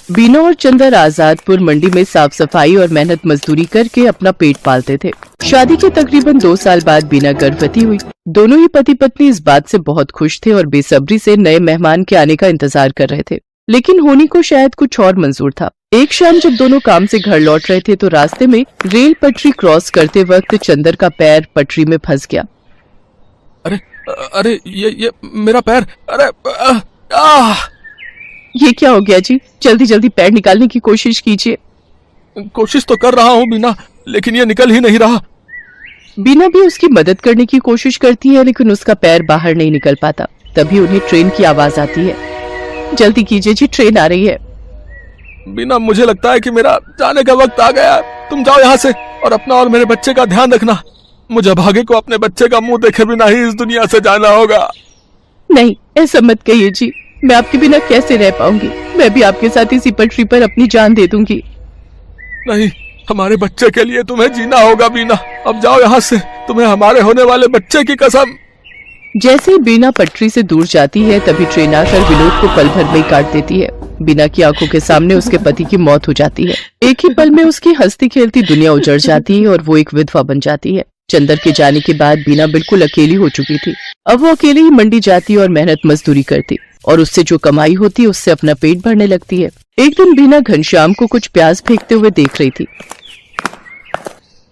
बीना और चंदर आजादपुर मंडी में साफ सफाई और मेहनत मजदूरी करके अपना पेट पालते थे। शादी के तकरीबन 2 साल बाद बीना गर्भवती हुई। दोनों ही पति पत्नी इस बात से बहुत खुश थे और बेसब्री से नए मेहमान के आने का इंतजार कर रहे थे, लेकिन होनी को शायद कुछ और मंजूर था। एक शाम जब दोनों काम से घर लौट रहे थे तो रास्ते में रेल पटरी क्रॉस करते वक्त चंदर का पैर पटरी में फंस गया। अरे अरे ये मेरा पैर, अरे ये क्या हो गया जी? जल्दी जल्दी पैर निकालने की कोशिश कीजिए। कोशिश तो कर रहा हूँ बीना, लेकिन ये निकल ही नहीं रहा। बीना भी उसकी मदद करने की कोशिश करती है, लेकिन उसका पैर बाहर नहीं निकल पाता। तभी उन्हें ट्रेन की आवाज आती है। जल्दी कीजिए जी, ट्रेन आ रही है। बीना, मुझे लगता है कि मेरा जाने का वक्त आ गया है। तुम जाओ यहाँ से और अपना और मेरे बच्चे का ध्यान रखना। मुझे भागे को अपने बच्चे का मुंह देखे बिना ही इस दुनिया से जाना होगा। नहीं, ऐसा मत कहिए जी। मैं आपके बिना कैसे रह पाऊंगी? मैं भी आपके साथ इसी पटरी पर अपनी जान दे दूंगी। नहीं, हमारे बच्चे के लिए तुम्हें जीना होगा बीना। अब जाओ यहाँ से, तुम्हें हमारे होने वाले बच्चे की कसम। जैसे ही बीना पटरी से दूर जाती है तभी ट्रेन आकर विनोद को पल भर में काट देती है। बीना की आंखों के सामने उसके पति की मौत हो जाती है। एक ही पल में उसकी हंसती खेलती दुनिया उजड़ जाती है और वो एक विधवा बन जाती है। चंदर के जाने के बाद बीना बिल्कुल अकेली हो चुकी थी। अब वो अकेली ही मंडी जाती और मेहनत मजदूरी करती और उससे जो कमाई होती उससे अपना पेट भरने लगती है। एक दिन बीना घनश्याम को कुछ प्याज फेंकते हुए देख रही थी।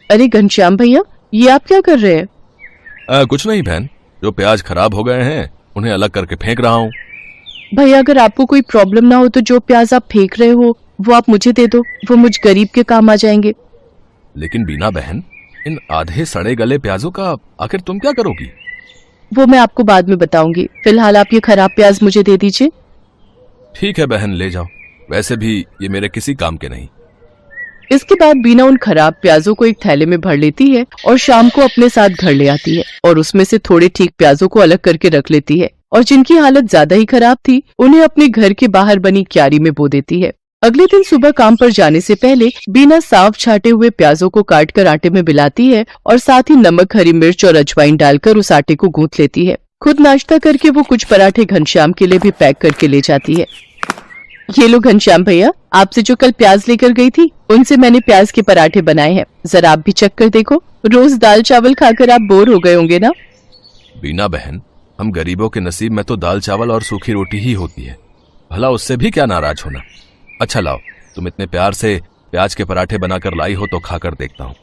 अरे घनश्याम भैया, ये आप क्या कर रहे हैं? कुछ नहीं बहन, जो प्याज खराब हो गए हैं उन्हें अलग करके फेंक रहा हूँ। भैया, अगर आपको कोई प्रॉब्लम ना हो तो जो प्याज आप फेंक रहे हो वो आप मुझे दे दो, वो मुझ गरीब के काम आ जाएंगे। लेकिन बीना बहन, इन आधे सड़े गले प्याजों का आखिर तुम क्या करोगी? वो मैं आपको बाद में बताऊंगी। फिलहाल आप ये खराब प्याज मुझे दे दीजिए। ठीक है बहन, ले जाओ। वैसे भी ये मेरे किसी काम के नहीं। इसके बाद बीना उन खराब प्याजों को एक थैले में भर लेती है और शाम को अपने साथ घर ले आती है और उसमें से थोड़े ठीक प्याजों को अलग करके रख लेती है और जिनकी हालत ज्यादा ही खराब थी उन्हें अपने घर के बाहर बनी क्यारी में बो देती है। अगले दिन सुबह काम पर जाने से पहले बीना साफ छाटे हुए प्याजों को काटकर आटे में मिलाती है और साथ ही नमक, हरी मिर्च और अजवाइन डालकर उस आटे को गूंथ लेती है। खुद नाश्ता करके वो कुछ पराठे घनश्याम के लिए भी पैक करके ले जाती है। ये लो घनश्याम भैया, आपसे जो कल प्याज लेकर गई थी उनसे मैंने प्याज के पराठे बनाए हैं, जरा आप भी चख कर देखो। रोज दाल चावल खाकर आप बोर हो गए होंगे ना? बीना बहन, हम गरीबों के नसीब में तो दाल चावल और सूखी रोटी ही होती है, भला उससे भी क्या नाराज होना। अच्छा लाओ, तुम इतने प्यार से प्याज के पराठे बनाकर लाई हो तो खाकर देखता हूँ।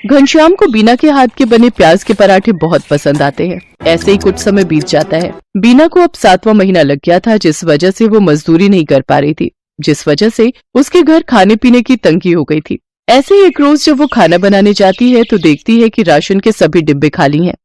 घनश्याम को बीना के हाथ के बने प्याज के पराठे बहुत पसंद आते हैं। ऐसे ही कुछ समय बीत जाता है। बीना को अब 7वां महीना लग गया था, जिस वजह से वो मजदूरी नहीं कर पा रही थी, जिस वजह से उसके घर खाने पीने की तंगी हो गई थी। ऐसे ही एक रोज जब वो खाना बनाने जाती है तो देखती है कि राशन के सभी डिब्बे खाली हैं।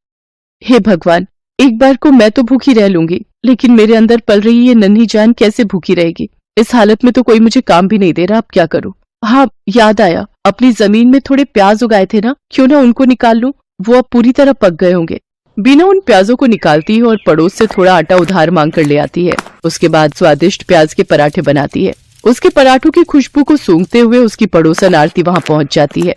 हे भगवान, एक बार को मैं तो भूखी रह लूंगी, लेकिन मेरे अंदर पल रही ये नन्ही जान कैसे भूखी रहेगी? इस हालत में तो कोई मुझे काम भी नहीं दे रहा, अब क्या करूं? हाँ, याद आया, अपनी जमीन में थोड़े प्याज उगाए थे ना, क्यों ना उनको निकाल लूं, वो अब पूरी तरह पक गए होंगे। बीना उन प्याजों को निकालती है और पड़ोस से थोड़ा आटा उधार मांग कर ले आती है। उसके बाद स्वादिष्ट प्याज के पराठे बनाती है। उसके पराठों की खुशबू को सूंघते हुए उसकी पड़ोसन आरती वहाँ पहुँच जाती है।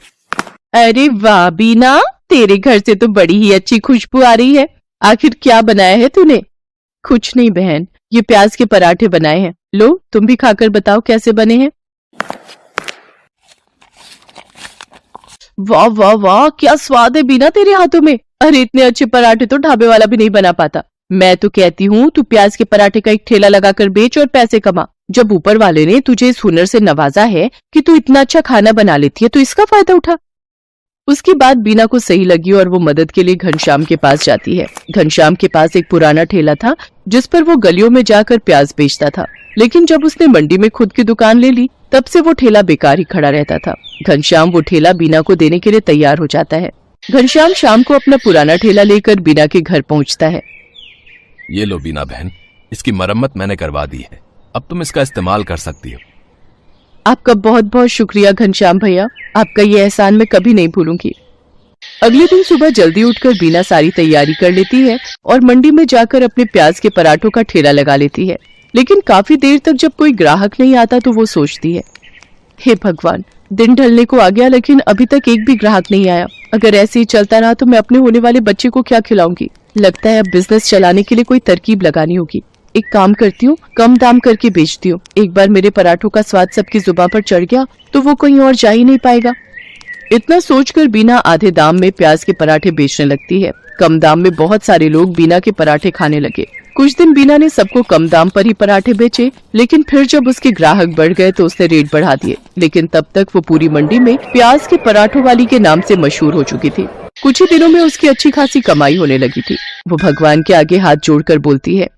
अरे वाह बीना, तेरे घर से तो बड़ी ही अच्छी खुशबू आ रही है। आखिर क्या बनाया है तूने? कुछ नहीं बहन, ये प्याज के पराठे बनाए हैं। लो, तुम भी खाकर बताओ कैसे बने हैं। वाह वाह वाह, क्या स्वाद है बीना तेरे हाथों में। अरे इतने अच्छे पराठे तो ढाबे वाला भी नहीं बना पाता। मैं तो कहती हूँ तू प्याज के पराठे का एक ठेला लगाकर बेच और पैसे कमा। जब ऊपर वाले ने तुझे इस हुनर से नवाजा है कि तू इतना अच्छा खाना बना लेती है तो इसका फायदा उठा। उसकी बात बीना को सही लगी और वो मदद के लिए घनश्याम के पास जाती है। घनश्याम के पास एक पुराना ठेला था जिस पर वो गलियों में जाकर प्याज बेचता था, लेकिन जब उसने मंडी में खुद की दुकान ले ली तब से वो ठेला बेकार ही खड़ा रहता था। घनश्याम वो ठेला बीना को देने के लिए तैयार हो जाता है। घनश्याम शाम को अपना पुराना ठेला लेकर बीना के घर पहुंचता है। ये लो बीना बहन, इसकी मरम्मत मैंने करवा दी है, अब तुम इसका इस्तेमाल कर सकती हो। आपका बहुत बहुत शुक्रिया घनश्याम भैया, आपका ये एहसान मैं कभी नहीं भूलूंगी। अगले दिन सुबह जल्दी उठकर बीना सारी तैयारी कर लेती है और मंडी में जाकर अपने प्याज के पराठों का ठेला लगा लेती है। लेकिन काफी देर तक जब कोई ग्राहक नहीं आता तो वो सोचती है, हे भगवान, दिन ढलने को आ गया लेकिन अभी तक एक भी ग्राहक नहीं आया। अगर ऐसे ही चलता रहा तो मैं अपने होने वाले बच्चे को क्या खिलाऊंगी? लगता है अब बिजनेस चलाने के लिए कोई तरकीब लगानी होगी। एक काम करती हूँ, कम दाम करके बेचती हूँ। एक बार मेरे पराठों का स्वाद सबकी जुबान पर चढ़ गया तो वो कहीं और जा ही नहीं पाएगा। इतना सोचकर बीना आधे दाम में प्याज के पराठे बेचने लगती है। कम दाम में बहुत सारे लोग बीना के पराठे खाने लगे। कुछ दिन बीना ने सबको कम दाम पर ही पराठे बेचे, लेकिन फिर जब उसके ग्राहक बढ़ गए तो उसने रेट बढ़ा दिए। लेकिन तब तक वो पूरी मंडी में प्याज के पराठों वाली के नाम से मशहूर हो चुकी थी। कुछ ही दिनों में उसकी अच्छी खासी कमाई होने लगी थी। वो भगवान के आगे हाथ जोड़कर बोलती है,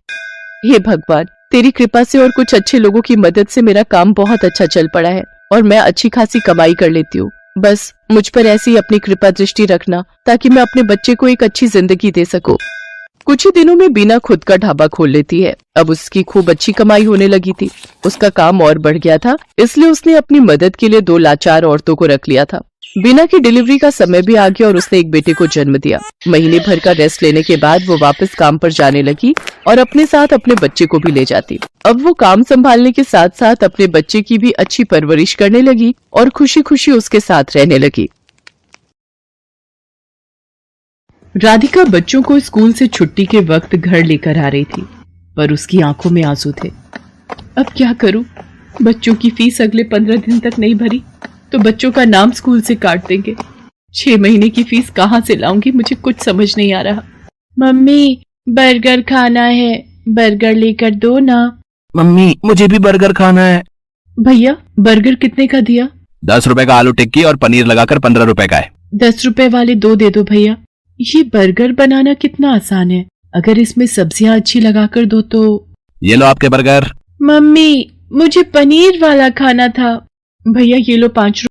हे भगवान, तेरी कृपा से और कुछ अच्छे लोगों की मदद से मेरा काम बहुत अच्छा चल पड़ा है और मैं अच्छी खासी कमाई कर लेती हूँ। बस मुझ पर ऐसी ही अपनी कृपा दृष्टि रखना ताकि मैं अपने बच्चे को एक अच्छी जिंदगी दे सकूं। कुछ ही दिनों में बीना खुद का ढाबा खोल लेती है। अब उसकी खूब अच्छी कमाई होने लगी थी। उसका काम और बढ़ गया था, इसलिए उसने अपनी मदद के लिए 2 लाचार औरतों को रख लिया था। बीना की डिलीवरी का समय भी आ गया और उसने एक बेटे को जन्म दिया। महीने भर का रेस्ट लेने के बाद वो वापस काम पर जाने लगी और अपने साथ अपने बच्चे को भी ले जाती। अब वो काम संभालने के साथ साथ अपने बच्चे की भी अच्छी परवरिश करने लगी और खुशी खुशी उसके साथ रहने लगी। राधिका बच्चों को स्कूल से छुट्टी के वक्त घर लेकर आ रही थी, पर उसकी आंखों में आंसू थे। अब क्या करूं? बच्चों की फीस अगले 15 दिन तक नहीं भरी तो बच्चों का नाम स्कूल से काट देंगे। 6 महीने की फीस कहाँ से लाऊंगी? मुझे कुछ समझ नहीं आ रहा। मम्मी, बर्गर खाना है, बर्गर लेकर दो ना। मम्मी, मुझे भी बर्गर खाना है। भैया, बर्गर कितने का दिया? 10 रुपए का आलू टिक्की और पनीर लगाकर 15 रुपए का है। 10 रुपए वाले 2 दे दो भैया। ये बर्गर बनाना कितना आसान है, अगर इसमें सब्जियां अच्छी लगाकर दो तो। ये लो आपके बर्गर। मम्मी, मुझे पनीर वाला खाना था। भैया, ये लो 5